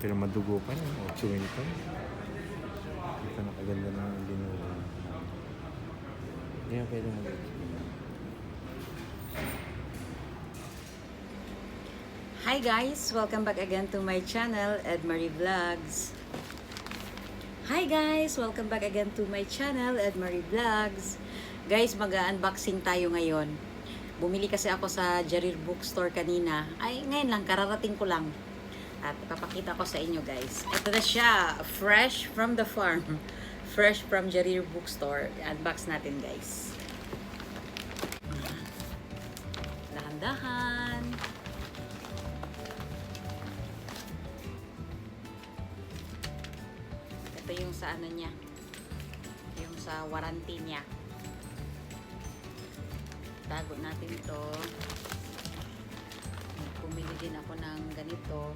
Pero madugo pa rin, o chewin pa rin. Hindi pa nakaganda ng binuha. Hindi na pwede mag-explain. Hi guys! Welcome back again to my channel, Edmarie Vlogs. Hi guys! Welcome back again to my channel, Edmarie Vlogs. Guys, mag-unboxing tayo ngayon. Bumili kasi ako sa Jarir Bookstore kanina. Ay, ngayon lang, kararating ko lang. At ipapakita ko sa inyo guys. Ito na siya, fresh from the farm. Fresh from Jarir Bookstore. Unbox natin guys. Dahan-dahan. Ito yung sa ano niya. Yung sa warranty niya. Tago natin ito. Pumili din ako ng ganito.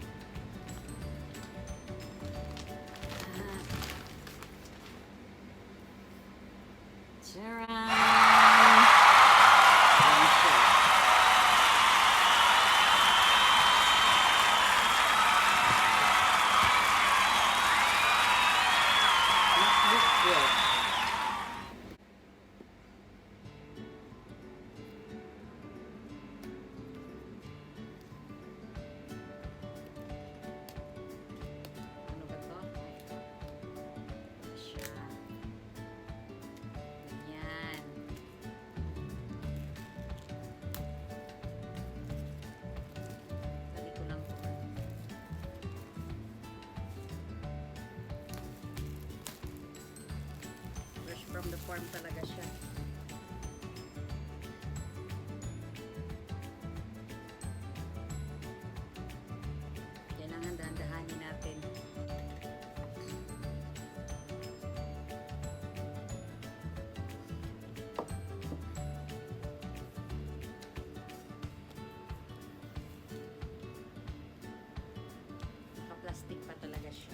Charan! Ayan siya. MacBook Pro. Ano ba to? Ito siya. Ganyan. Dali ko lang po. Fresh from the farm talaga siya. Kailangan dahan-dahanin natin. Naka-plastic pa talaga siya.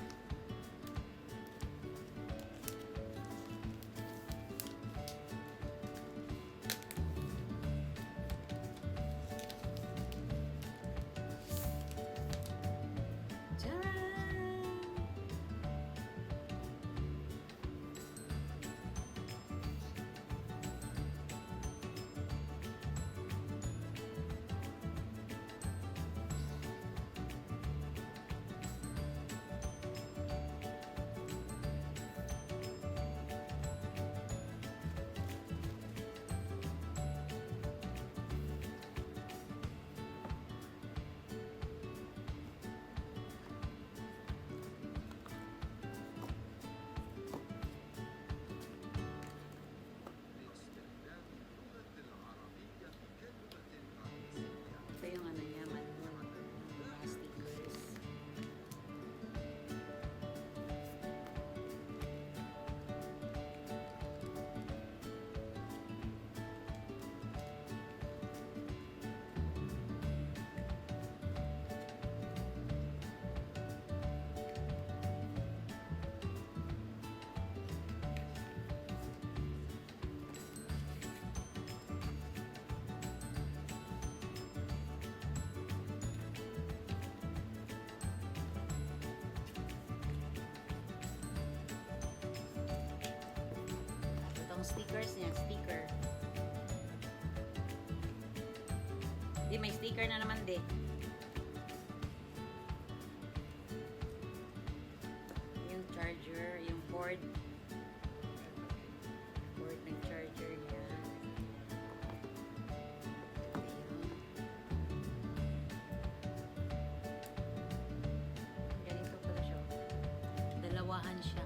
Ito yung ano niya, manual mga stickers. Itong stickers niya, sticker. Di, may sticker na naman di. Yung charger, yung cord. Cord ng charger niya. Ayun. Ganito pala siya. Dalawahan siya.